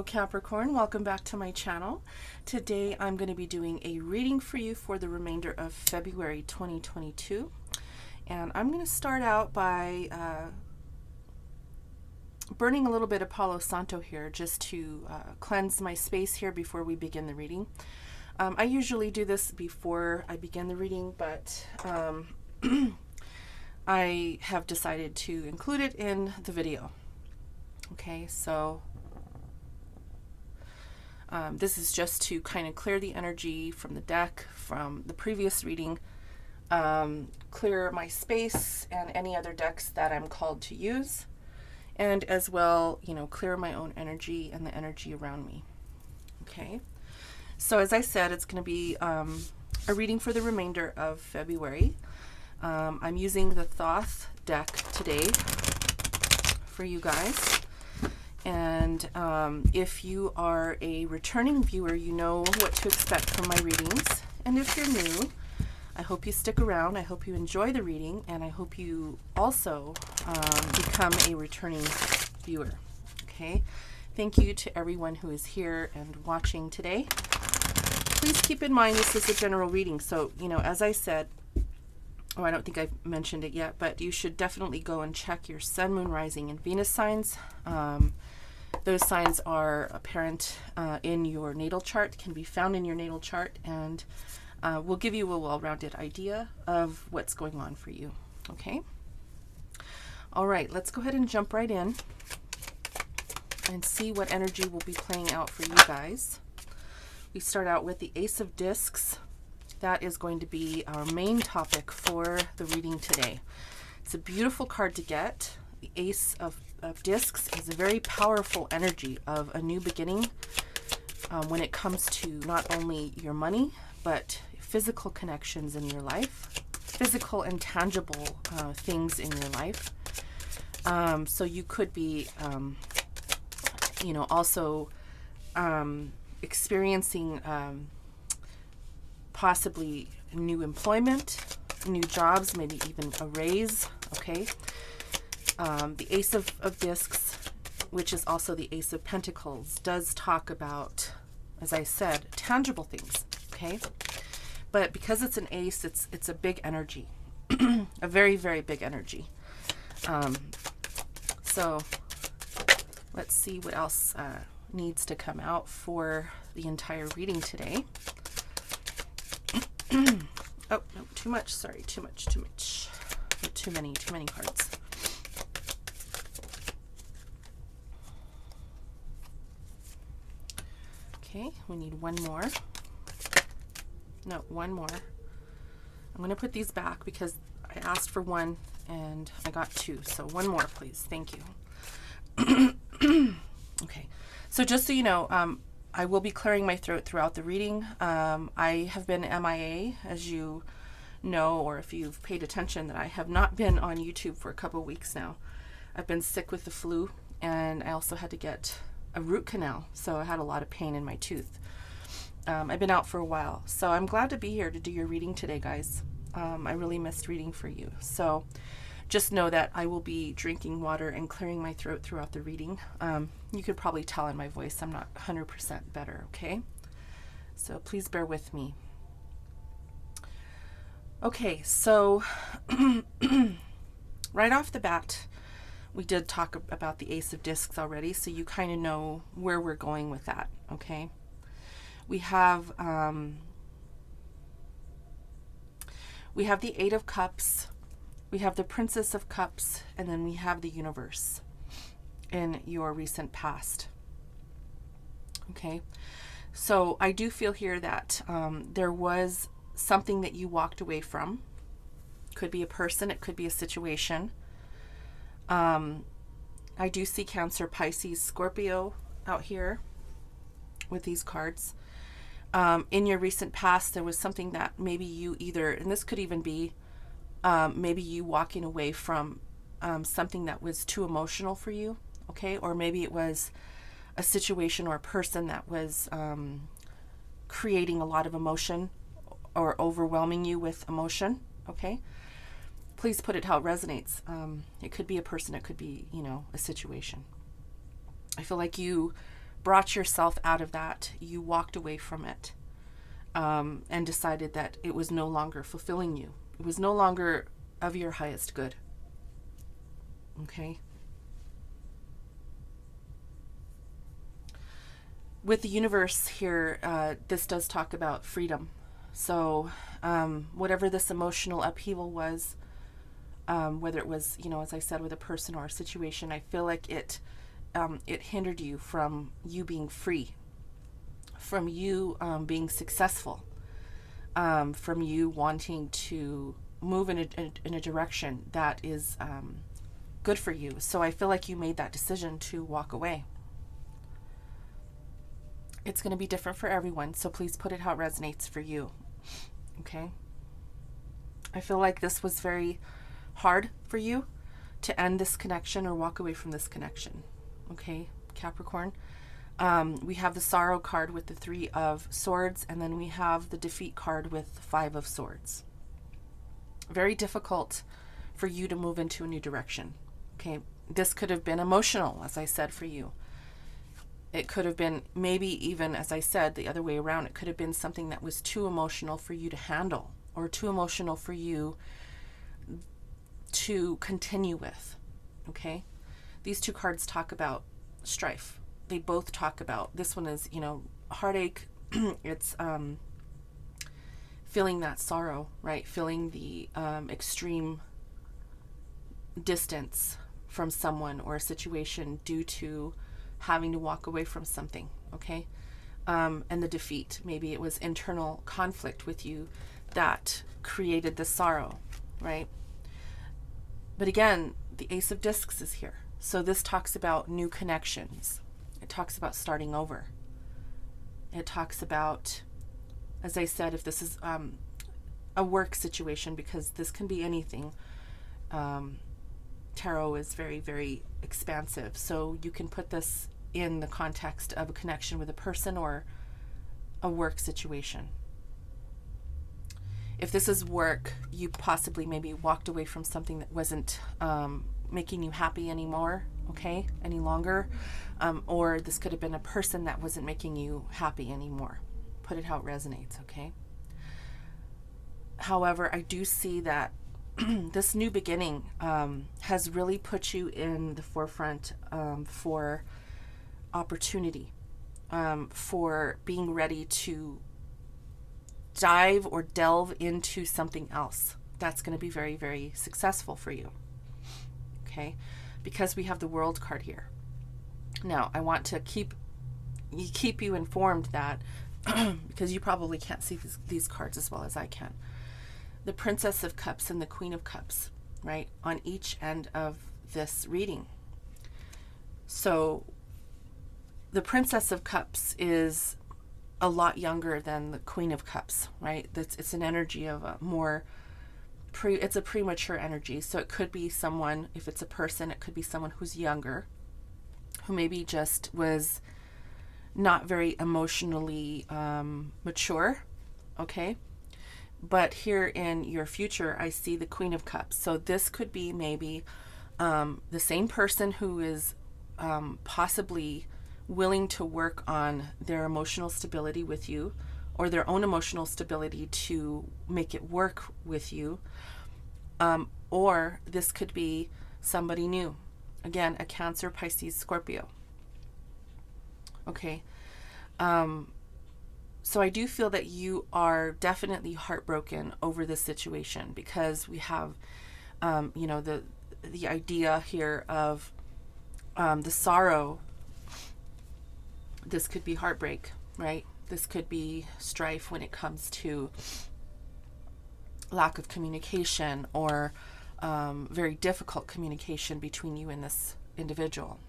Capricorn, welcome back to my channel. Today I'm going to be doing a reading for you for the remainder of February 2022, and I'm going to start out by burning a little bit of Palo Santo here just to cleanse my space here before we begin the reading. I usually do this before I begin the reading, but I have decided to include it in the video. Okay, so this is just to kind of clear the energy from the deck from the previous reading, clear my space and any other decks that I'm called to use, and as well, clear my own energy and the energy around me. Okay, so as I said, it's going to be a reading for the remainder of February. I'm using the Thoth deck today for you guys. And if you are a returning viewer, you know what to expect from my readings. And if you're new, I hope you stick around. I hope you enjoy the reading, and I hope you also become a returning viewer. Okay? Thank you to everyone who is here and watching today. Please keep in mind this is a general reading. So, as I said, I don't think I've mentioned it yet, but you should definitely go and check your Sun, Moon, Rising, and Venus signs. Those signs are apparent in your natal chart, can be found in your natal chart, and will give you a well-rounded idea of what's going on for you. Okay? All right, let's go ahead and jump right in and see what energy will be playing out for you guys. We start out with the Ace of Discs. That is going to be our main topic for the reading today. It's a beautiful card to get. The Ace of Discs is a very powerful energy of a new beginning when it comes to not only your money, but physical connections in your life, physical and tangible things in your life. So you could be, also experiencing possibly new employment, new jobs, maybe even a raise. Okay. The Ace of Discs, which is also the Ace of Pentacles, does talk about, as I said, tangible things. Okay. But because it's an ace, it's a big energy, a very, very big energy. So let's see what else needs to come out for the entire reading today. Oh, no, too much. Sorry, too much. Too many cards. Okay, we need one more. No, one more. I'm going to put these back because I asked for one and I got two. So one more, please. Thank you. Okay, so just so you know, I will be clearing my throat throughout the reading. I have been MIA, as you know, or if you've paid attention, that I have not been on YouTube for a couple of weeks now. I've been sick with the flu, and I also had to get a root canal, so I had a lot of pain in my tooth. I've been out for a while, so I'm glad to be here to do your reading today, guys. I really missed reading for you. So just know that I will be drinking water and clearing my throat throughout the reading. You could probably tell in my voice I'm not 100% better, okay? So please bear with me. Okay, so right off the bat, we did talk about the Ace of Discs already, so you kind of know where we're going with that, okay? We have the Eight of Cups, we have the Princess of Cups, and then we have the Universe in your recent past. Okay, so I do feel here that there was something that you walked away from. Could be a person, it could be a situation. I do see Cancer, Pisces, Scorpio out here with these cards. In your recent past, there was something that maybe you either, and this could even be maybe you walking away from something that was too emotional for you, okay? Or maybe it was a situation or a person that was creating a lot of emotion or overwhelming you with emotion, okay? Please put it how it resonates. It could be a person, it could be, a situation. I feel like you brought yourself out of that. You walked away from it, and decided that it was no longer fulfilling you. It was no longer of your highest good. Okay? With the universe here, this does talk about freedom. So whatever this emotional upheaval was, whether it was, as I said, with a person or a situation, I feel like it hindered you from you being free, from you being successful, from you wanting to move in a direction that is good for you. So I feel like you made that decision to walk away. It's going to be different for everyone, so please put it how it resonates for you. Okay? I feel like this was very hard for you to end this connection or walk away from this connection. Okay, Capricorn? We have the Sorrow card with the 3 of Swords, and then we have the Defeat card with the 5 of Swords. Very difficult for you to move into a new direction. Okay, this could have been emotional, as I said, for you. It could have been maybe even, as I said, the other way around. It could have been something that was too emotional for you to handle, or too emotional for you to continue with. Okay? These 2 cards talk about strife. They both talk about, this one is, heartache. It's feeling that sorrow, right? Feeling the extreme distance from someone or a situation due to having to walk away from something, okay? And the defeat, maybe it was internal conflict with you that created the sorrow, right? But again, the Ace of Discs is here. So this talks about new connections. It talks about starting over. It talks about, as I said, if this is a work situation, because this can be anything. Tarot is very, very expansive. So you can put this in the context of a connection with a person or a work situation. If this is work, you possibly maybe walked away from something that wasn't making you happy anymore, okay, any longer. Or this could have been a person that wasn't making you happy anymore. Put it how it resonates, okay? However, I do see that this new beginning has really put you in the forefront for opportunity, for being ready to dive or delve into something else that's going to be very, very successful for you. Okay? Because we have the World card here. Now, I want to keep you informed that because you probably can't see these cards as well as I can. The Princess of Cups and the Queen of Cups, right, on each end of this reading. So the Princess of Cups is a lot younger than the Queen of Cups, right? It's an energy of a more it's a premature energy. So it could be someone, if it's a person, it could be someone who's younger, who maybe just was not very emotionally mature, okay? But here in your future, I see the Queen of Cups. So this could be maybe the same person who is possibly willing to work on their emotional stability with you, or their own emotional stability to make it work with you. Or this could be somebody new. Again, a Cancer, Pisces, Scorpio. Okay. So I do feel that you are definitely heartbroken over this situation, because we have, the idea here of the sorrow. This could be heartbreak, right? This could be strife when it comes to lack of communication, or very difficult communication between you and this individual.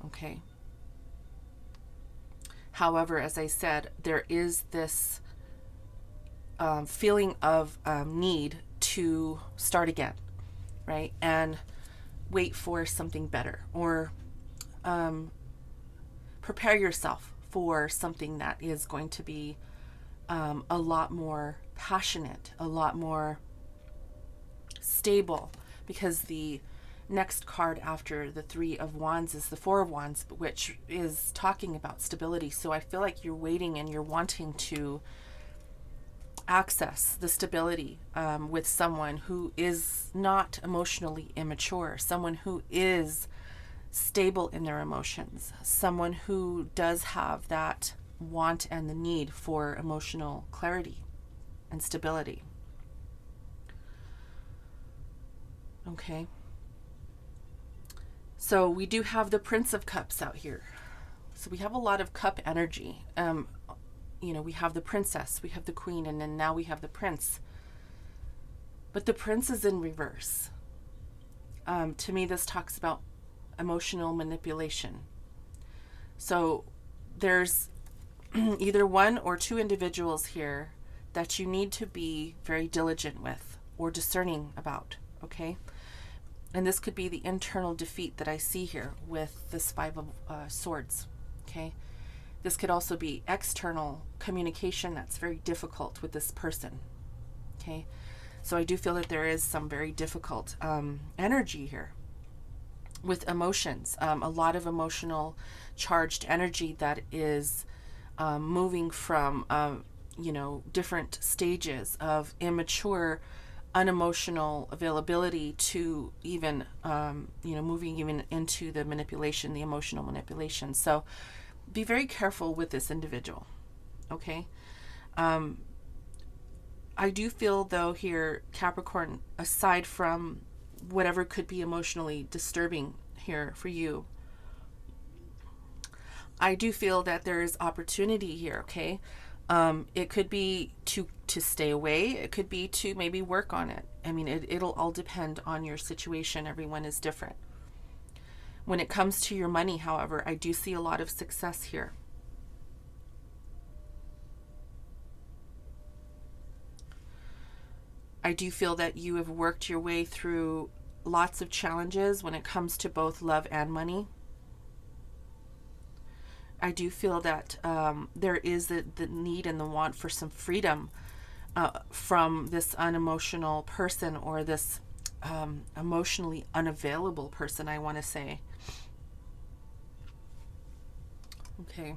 Okay. However, as I said, there is this feeling of need to start again, right? And wait for something better, or prepare yourself for something that is going to be a lot more passionate, a lot more stable, because the next card after the Three of Wands is the Four of Wands, which is talking about stability. So I feel like you're waiting and you're wanting to access the stability with someone who is not emotionally immature, someone who is stable in their emotions, someone who does have that want and the need for emotional clarity and stability. Okay. So we do have the Prince of Cups out here. So we have a lot of cup energy. We have the princess, we have the queen, and then now we have the prince. But the prince is in reverse. To me, this talks about emotional manipulation. So there's either one or two individuals here that you need to be very diligent with or discerning about, okay? And this could be the internal defeat that I see here with this Five of Swords, okay? This could also be external communication that's very difficult with this person, okay? So I do feel that there is some very difficult energy here with emotions, a lot of emotional charged energy that is moving from, different stages of immature, unemotional availability to even, moving even into the manipulation, the emotional manipulation. So be very careful with this individual, okay? I do feel, though, here, Capricorn, aside from whatever could be emotionally disturbing here for you, I do feel that there is opportunity here, okay? It could be to stay away. It could be to maybe work on it. I mean, it'll all depend on your situation. Everyone is different. When it comes to your money, however, I do see a lot of success here. I do feel that you have worked your way through lots of challenges when it comes to both love and money. I do feel that there is the need and the want for some freedom from this unemotional person, or this emotionally unavailable person, I want to say. Okay.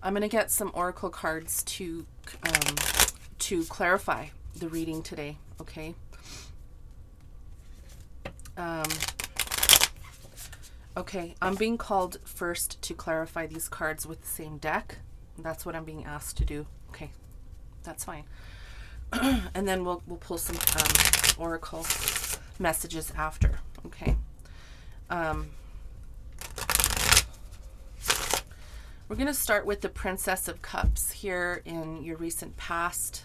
I'm going to get some oracle cards to clarify the reading today, okay? Okay, I'm being called first to clarify these cards with the same deck. That's what I'm being asked to do. Okay, that's fine. And then we'll pull some oracle messages after, okay? We're going to start with the Princess of Cups here in your recent past,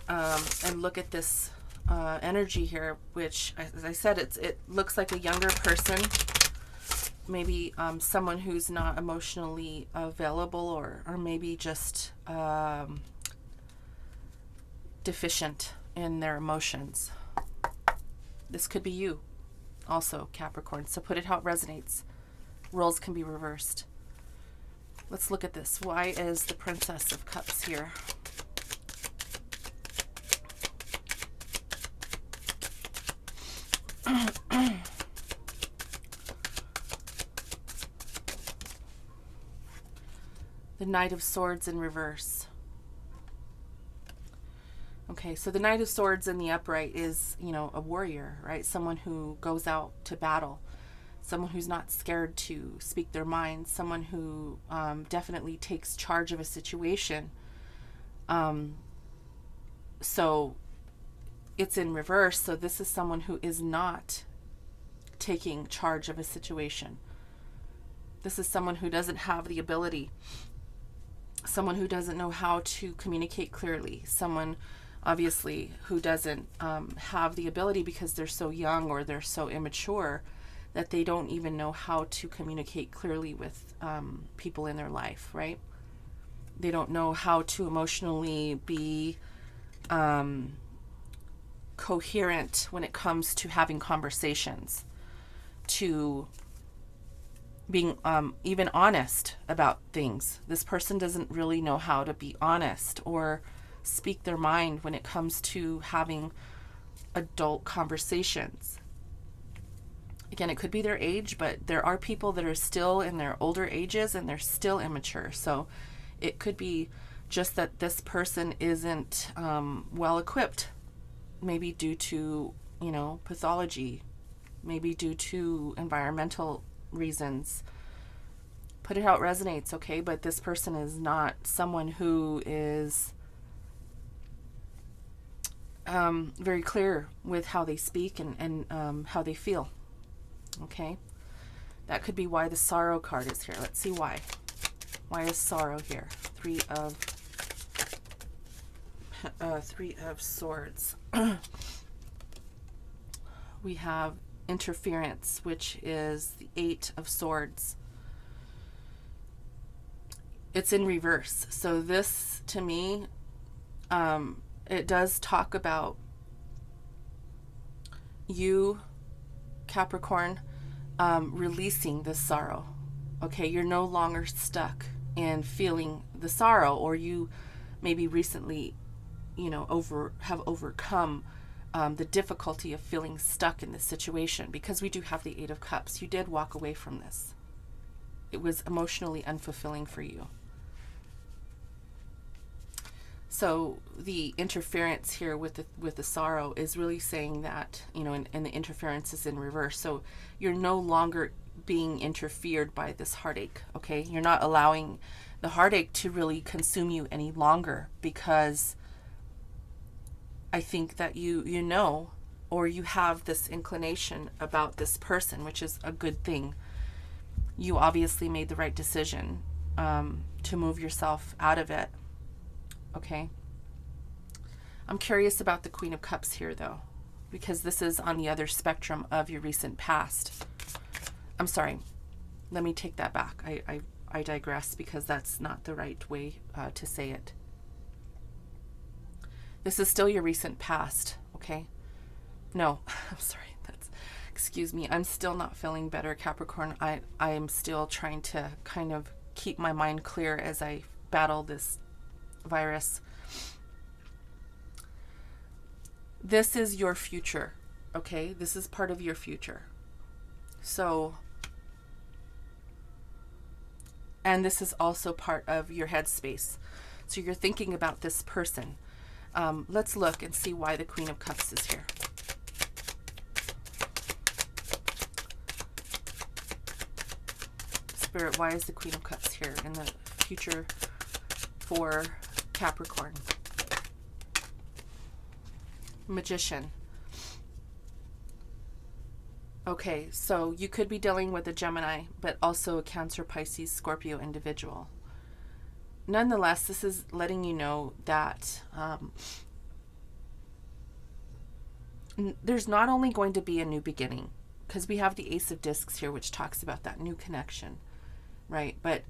and look at this energy here, which, as I said, it looks like a younger person, maybe someone who's not emotionally available, or maybe just deficient in their emotions. This could be you also, Capricorn, so put it how it resonates. Roles can be reversed. Let's look at this. Why is the Princess of Cups here? The Knight of Swords in reverse. Okay, so the Knight of Swords in the upright is, a warrior, right? Someone who goes out to battle. Someone who's not scared to speak their mind. Someone who definitely takes charge of a situation. So it's in reverse. So this is someone who is not taking charge of a situation. This is someone who doesn't have the ability. Someone who doesn't know how to communicate clearly. Someone, obviously, who doesn't have the ability because they're so young or they're so immature that they don't even know how to communicate clearly with people in their life, right? They don't know how to emotionally be coherent when it comes to having conversations, to being even honest about things. This person doesn't really know how to be honest or speak their mind when it comes to having adult conversations. Again, it could be their age, but there are people that are still in their older ages and they're still immature. So it could be just that this person isn't well equipped, maybe due to, pathology, maybe due to environmental reasons. Put it how it resonates, okay? But this person is not someone who is very clear with how they speak and how they feel, okay? That could be why the sorrow card is here. Let's see why. Why is sorrow here? Three of Swords. We have interference, which is the Eight of Swords. It's in reverse. So this, to me, it does talk about you, Capricorn, releasing this sorrow. Okay, you're no longer stuck in feeling the sorrow, or you maybe recently, have overcome the difficulty of feeling stuck in this situation, because we do have the Eight of Cups. You did walk away from this. It was emotionally unfulfilling for you. So the interference here with the sorrow is really saying that, and the interference is in reverse. So you're no longer being interfered by this heartache, okay? You're not allowing the heartache to really consume you any longer, because I think that or you have this inclination about this person, which is a good thing. You obviously made the right decision to move yourself out of it. Okay. I'm curious about the Queen of Cups here, though, because this is on the other spectrum of your recent past. I'm sorry. Let me take that back. I digress, because that's not the right way to say it. This is still your recent past, okay? No, I'm sorry. Excuse me. I'm still not feeling better, Capricorn. I am still trying to kind of keep my mind clear as I battle this virus. This is your future, okay? This is part of your future. So, and this is also part of your headspace. So you're thinking about this person. Let's look and see why the Queen of Cups is here. Spirit, why is the Queen of Cups here in the future for Capricorn? Magician. Okay, so you could be dealing with a Gemini, but also a Cancer, Pisces, Scorpio individual. Nonetheless, this is letting you know that there's not only going to be a new beginning, because we have the Ace of Discs here, which talks about that new connection, right? But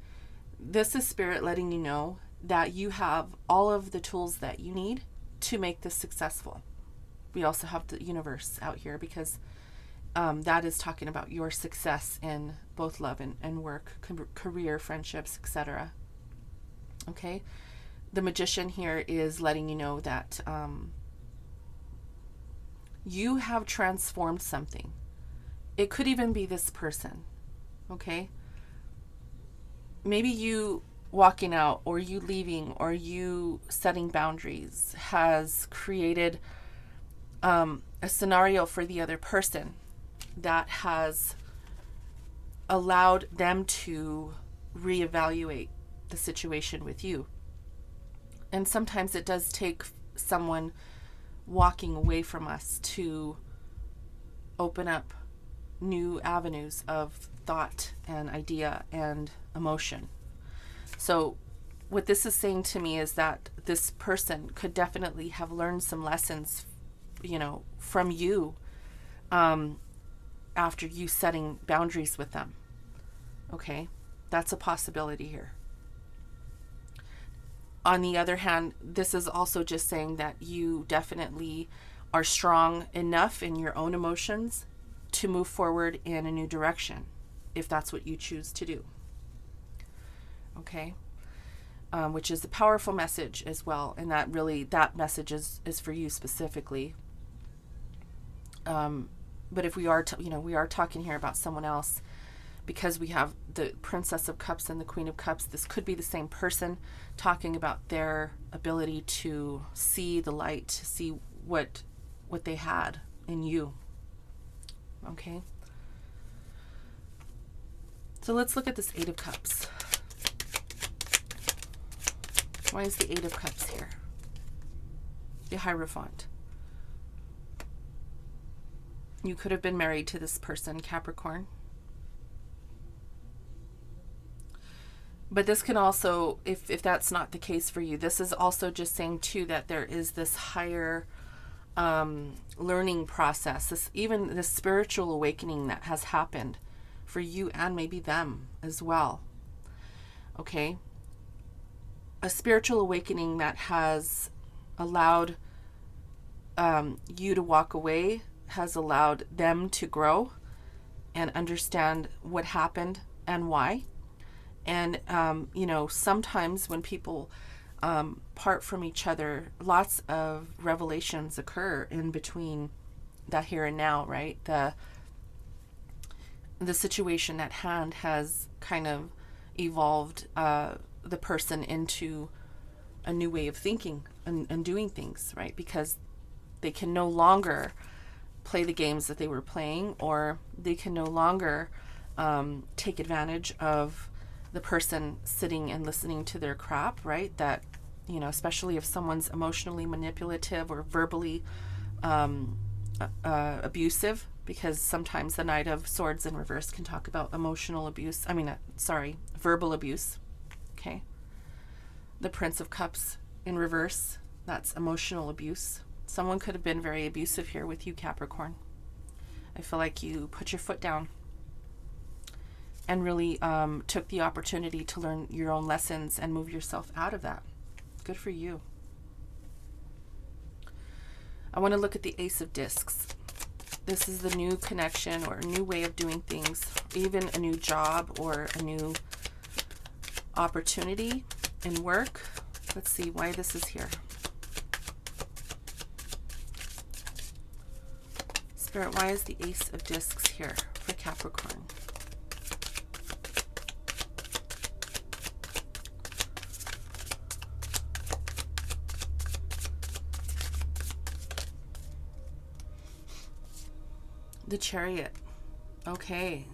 this is Spirit letting you know that you have all of the tools that you need to make this successful. We also have the universe out here, because that is talking about your success in both love and work, career, friendships, etc. Okay? The Magician here is letting you know that you have transformed something. It could even be this person. Okay? Maybe you walking out, or you leaving, or you setting boundaries has created a scenario for the other person that has allowed them to reevaluate the situation with you. And sometimes it does take someone walking away from us to open up new avenues of thought and idea and emotion. So what this is saying to me is that this person could definitely have learned some lessons, from you after you setting boundaries with them. Okay? That's a possibility here. On the other hand, this is also just saying that you definitely are strong enough in your own emotions to move forward in a new direction. if that's what you choose to do. Okay. Which is a powerful message as well. And that message is for you specifically. But if we are, we are talking here about someone else, because we have the Princess of Cups and the Queen of Cups. This could be the same person talking about their ability to see the light, to see what they had in you. Okay. So let's look at this Eight of Cups. Why is the Eight of Cups here? The Hierophant. You could have been married to this person, Capricorn. But this can also, if that's not the case for you, this is also just saying too that there is this higher learning process, even this spiritual awakening that has happened for you and maybe them as well. Okay? A spiritual awakening that has allowed you to walk away, has allowed them to grow and understand what happened and why. And, sometimes when people part from each other, lots of revelations occur in between that here and now, right? The situation at hand has kind of evolved the person into a new way of thinking and doing things, right? Because they can no longer play the games that they were playing, or they can no longer take advantage of the person sitting and listening to their crap, right? That, especially if someone's emotionally manipulative or verbally abusive, because sometimes the Knight of Swords in reverse can talk about emotional abuse. Verbal abuse. Okay. The Prince of Cups in reverse, that's emotional abuse. Someone could have been very abusive here with you, Capricorn. I feel like you put your foot down and really took the opportunity to learn your own lessons and move yourself out of that. Good for you. I want to look at the Ace of Discs. This is the new connection or a new way of doing things, even a new job or a new opportunity in work. Let's see why this is here. Spirit, why is the Ace of Discs here for Capricorn? The Chariot. Okay.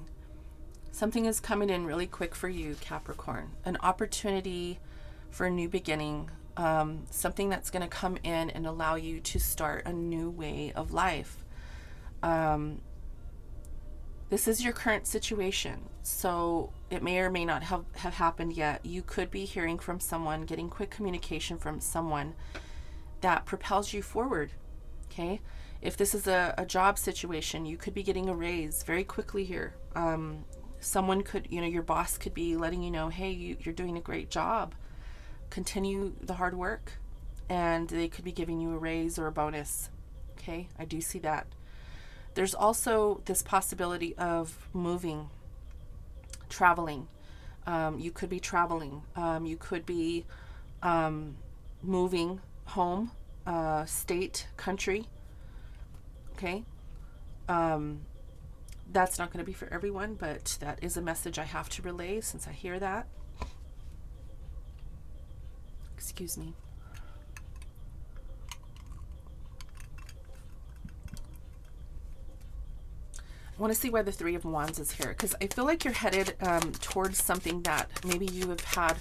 Something is coming in really quick for you, Capricorn. An opportunity for a new beginning. Something that's going to come in and allow you to start a new way of life. This is your current situation. So it may or may not have happened yet. You could be hearing from someone, getting quick communication from someone that propels you forward. Okay. If this is a job situation, you could be getting a raise very quickly here. Someone could, your boss could be letting you know, hey, you're doing a great job. Continue the hard work. And they could be giving you a raise or a bonus. Okay, I do see that. There's also this possibility of moving, traveling. You could be traveling. You could be moving home, state, country. Okay. That's not going to be for everyone, but that is a message I have to relay since I hear that. Excuse me. I want to see why the Three of Wands is here, because I feel like you're headed towards something that maybe you have had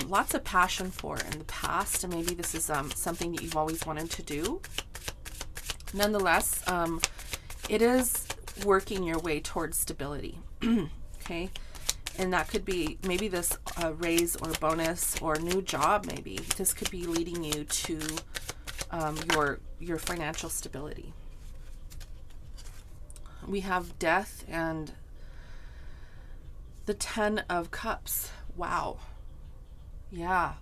lots of passion for in the past, and maybe this is something that you've always wanted to do. Nonetheless, it is working your way towards stability. Okay. And that could be maybe this raise or bonus or new job. Maybe this could be leading you to your financial stability. We have Death and the Ten of Cups. Wow. Yeah.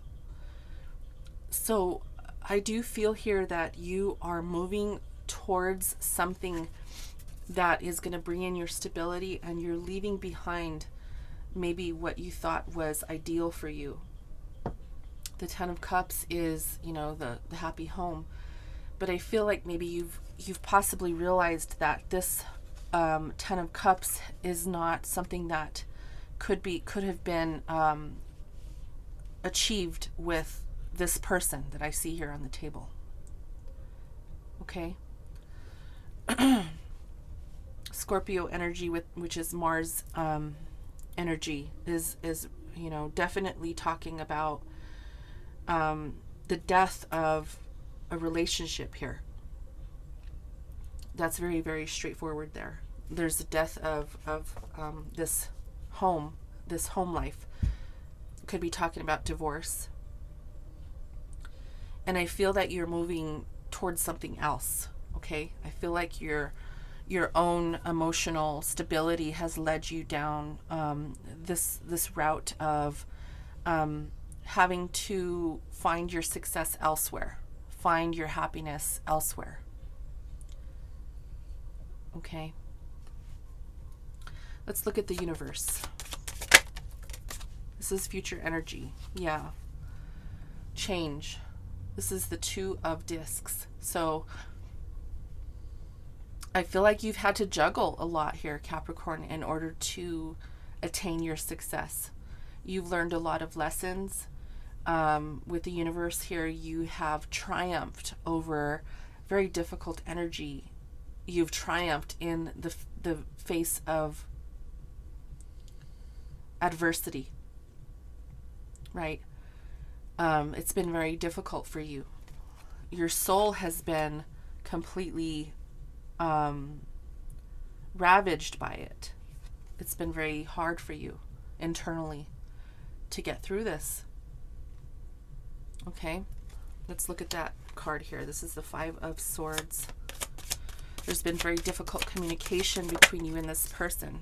So I do feel here that you are moving towards something that is going to bring in your stability, and you're leaving behind maybe what you thought was ideal for you. The Ten of Cups is, you know, the happy home. But I feel like maybe you've possibly realized that this Ten of Cups is not something that could have been achieved with this person that I see here on the table. Okay. Scorpio energy, which is Mars energy, is you know, definitely talking about the death of a relationship here. That's very, very straightforward there. There's the death of this home life. Could be talking about divorce. And I feel that you're moving towards something else, okay? I feel like your own emotional stability has led you down this route of having to find your success elsewhere, find your happiness elsewhere. Okay. Let's look at the universe. This is future energy. Yeah. Change. This is the Two of Discs. So I feel like you've had to juggle a lot here, Capricorn, in order to attain your success. You've learned a lot of lessons. With the universe here, you have triumphed over very difficult energy. You've triumphed in the face of adversity, right? It's been very difficult for you. Your soul has been completely ravaged by it. It's been very hard for you internally to get through this. Okay, let's look at that card here. This is the Five of Swords. There's been very difficult communication between you and this person.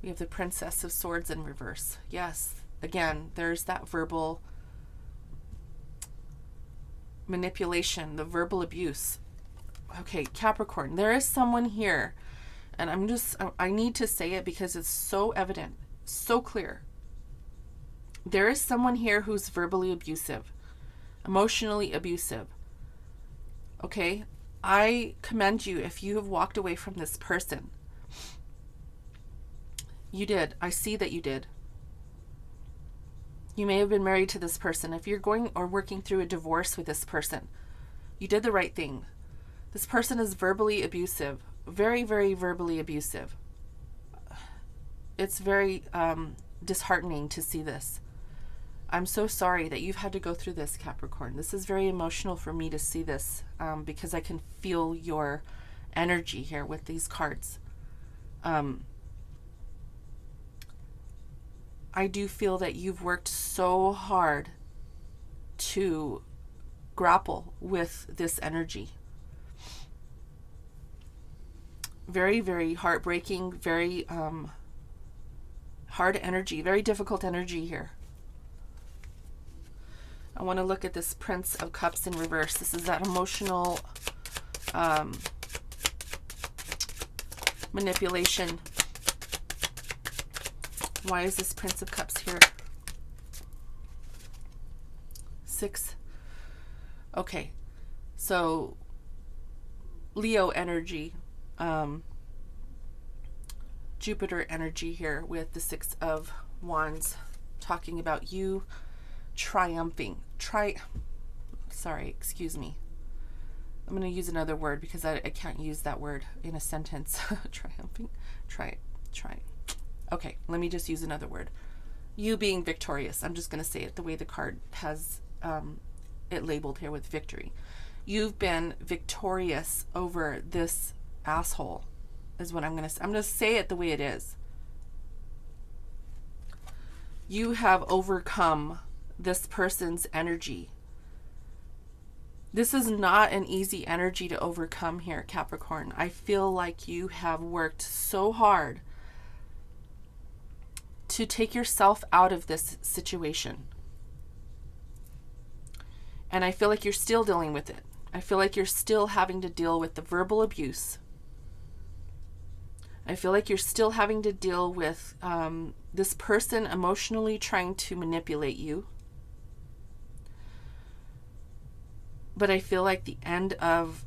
We have the Princess of Swords in reverse. Yes, again, there's that verbal manipulation, the verbal abuse. Okay, Capricorn, there is someone here, and I need to say it because it's so evident, so clear. There is someone here who's verbally abusive, emotionally abusive. Okay, I commend you if you have walked away from this person. You did. I see that you did. You may have been married to this person. If you're going or working through a divorce with this person, you did the right thing. This person is verbally abusive. Very, very verbally abusive. It's very disheartening to see this. I'm so sorry that you've had to go through this, Capricorn. This is very emotional for me to see this because I can feel your energy here with these cards. I do feel that you've worked so hard to grapple with this energy. Very, very heartbreaking, very hard energy, very difficult energy here. I want to look at this Prince of Cups in reverse. This is that emotional manipulation. Why is this Prince of Cups here? 6. Okay. So, Leo energy. Jupiter energy here with the 6 of Wands. Talking about you triumphing. Sorry, excuse me. I'm going to use another word because I can't use that word in a sentence. Triumphing. Try. Okay, let me just use another word. You being victorious. I'm just going to say it the way the card has it labeled here with victory. You've been victorious over this asshole is what I'm going to say. I'm going to say it the way it is. You have overcome this person's energy. This is not an easy energy to overcome here, Capricorn. I feel like you have worked so hard to take yourself out of this situation. And I feel like you're still dealing with it. I feel like you're still having to deal with the verbal abuse. I feel like you're still having to deal with this person emotionally trying to manipulate you. But I feel like the end of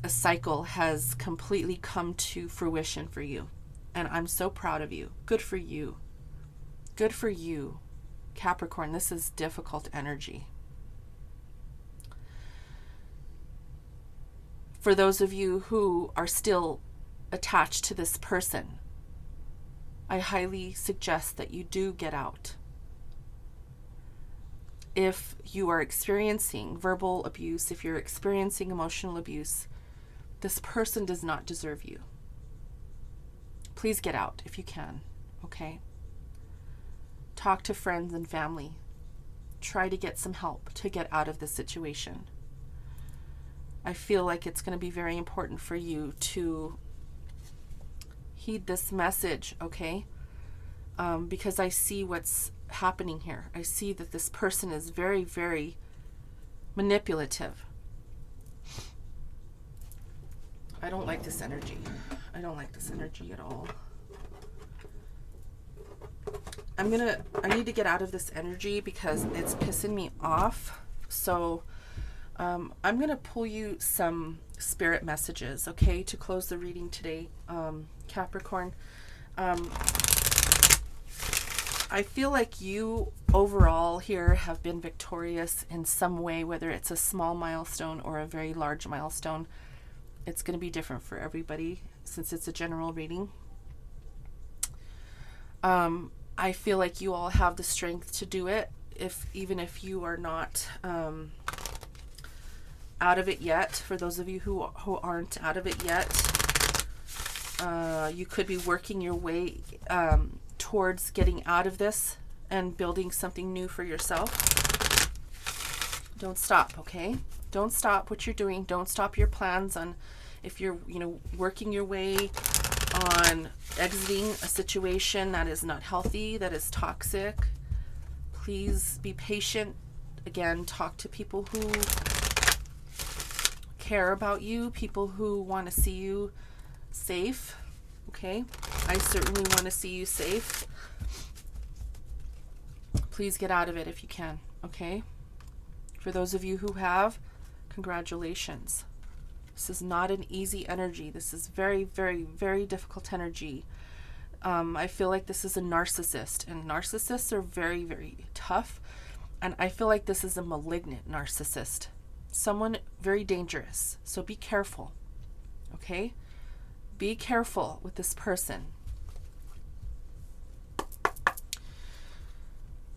a cycle has completely come to fruition for you. And I'm so proud of you. Good for you. Good for you. Capricorn, this is difficult energy. For those of you who are still attached to this person, I highly suggest that you do get out. If you are experiencing verbal abuse, if you're experiencing emotional abuse, this person does not deserve you. Please get out if you can, okay? Talk to friends and family. Try to get some help to get out of this situation. I feel like it's going to be very important for you to heed this message, okay? Because I see what's happening here. I see that this person is very, very manipulative. I don't like this energy. I don't like this energy at all. I need to get out of this energy because it's pissing me off. So I'm going to pull you some spirit messages, okay, to close the reading today, Capricorn. I feel like you overall here have been victorious in some way, whether it's a small milestone or a very large milestone. It's going to be different for everybody since it's a general reading. I feel like you all have the strength to do it, even if you are not out of it yet. For those of you who aren't out of it yet, you could be working your way towards getting out of this and building something new for yourself. Don't stop, okay? Don't stop what you're doing. Don't stop your plans on if you're, working your way on exiting a situation that is not healthy, that is toxic. Please be patient. Again, talk to people who care about you, people who want to see you safe, okay? I certainly want to see you safe. Please get out of it if you can, okay? For those of you who have, congratulations. This is not an easy energy. This is very, very, very difficult energy. I feel like this is a narcissist, and narcissists are very, very tough. And I feel like this is a malignant narcissist. Someone very dangerous. So be careful, okay? Be careful with this person.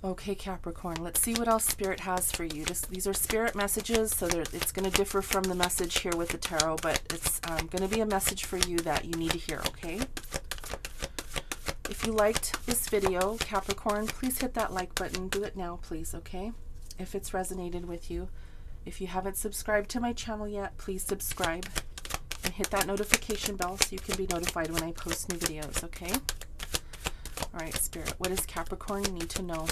Okay, Capricorn, let's see what else Spirit has for you. These are Spirit messages, so it's going to differ from the message here with the tarot, but it's going to be a message for you that you need to hear, okay? If you liked this video, Capricorn, please hit that like button. Do it now, please, okay? If it's resonated with you. If you haven't subscribed to my channel yet, please subscribe and hit that notification bell so you can be notified when I post new videos, okay? All right, Spirit, what does Capricorn need to know?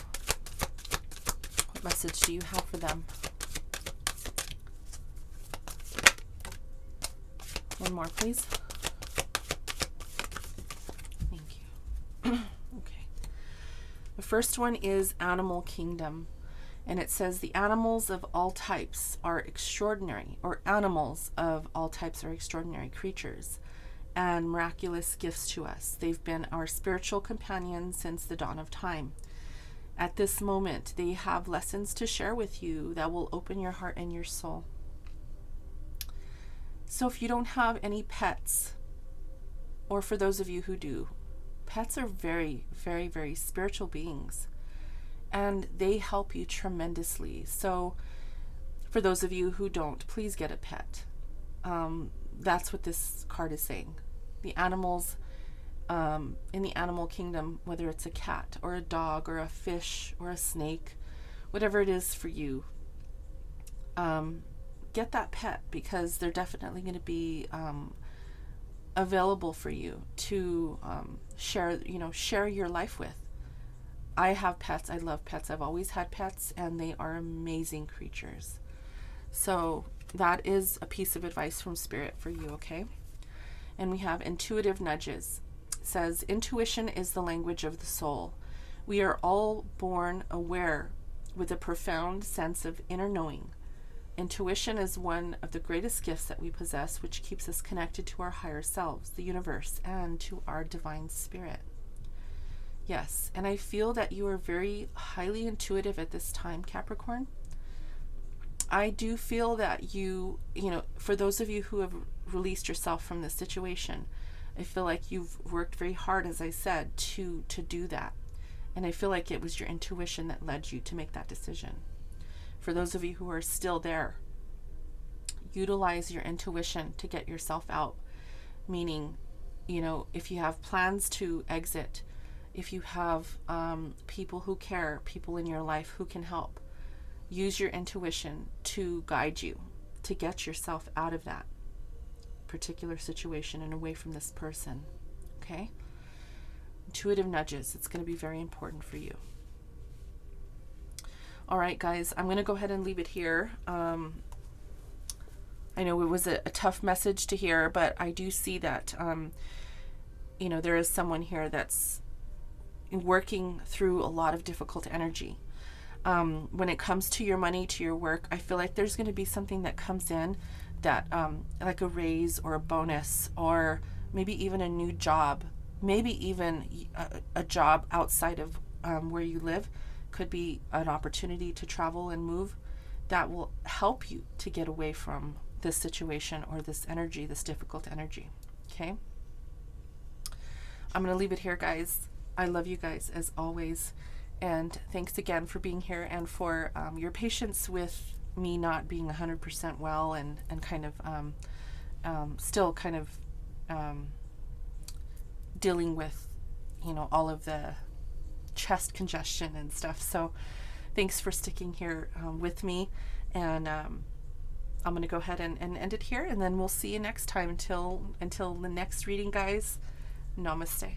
What message do you have for them? One more, please. Thank you. Okay. The first one is Animal Kingdom. And it says the animals of all types are extraordinary, or animals of all types are extraordinary creatures and miraculous gifts to us. They've been our spiritual companions since the dawn of time. At this moment, they have lessons to share with you that will open your heart and your soul. So if you don't have any pets, or for those of you who do, pets are very, very, very spiritual beings. And they help you tremendously. So for those of you who don't, please get a pet. That's what this card is saying. The animals in the animal kingdom, whether it's a cat or a dog or a fish or a snake, whatever it is for you, get that pet, because they're definitely going to be available for you to share your life with. I have pets. I love pets. I've always had pets, and they are amazing creatures. So that is a piece of advice from Spirit for you, okay? And we have intuitive nudges. It says, intuition is the language of the soul. We are all born aware with a profound sense of inner knowing. Intuition is one of the greatest gifts that we possess, which keeps us connected to our higher selves, the universe, and to our divine spirit. Yes, and I feel that you are very highly intuitive at this time, Capricorn. I do feel that you know, for those of you who have released yourself from this situation, I feel like you've worked very hard, as I said, to do that. And I feel like it was your intuition that led you to make that decision. For those of you who are still there, utilize your intuition to get yourself out. Meaning, you know, if you have plans to exit, if you have people who care, people in your life who can help, use your intuition to guide you, to get yourself out of that particular situation and away from this person. Okay? Intuitive nudges. It's going to be very important for you. All right, guys, I'm going to go ahead and leave it here. I know it was a tough message to hear, but I do see that, you know, there is someone here that's working through a lot of difficult energy. When it comes to your money, to your work, I feel like there's going to be something that comes in that, like a raise or a bonus, or maybe even a new job, maybe even a job outside of where you live. Could be an opportunity to travel and move that will help you to get away from this situation or this energy, this difficult energy. Okay? I'm going to leave it here, guys. I love you guys as always. And thanks again for being here and for your patience with me not being 100% well and kind of still kind of dealing with, you know, all of the chest congestion and stuff. So thanks for sticking here with me. And I'm going to go ahead and end it here. And then we'll see you next time. Until the next reading, guys. Namaste.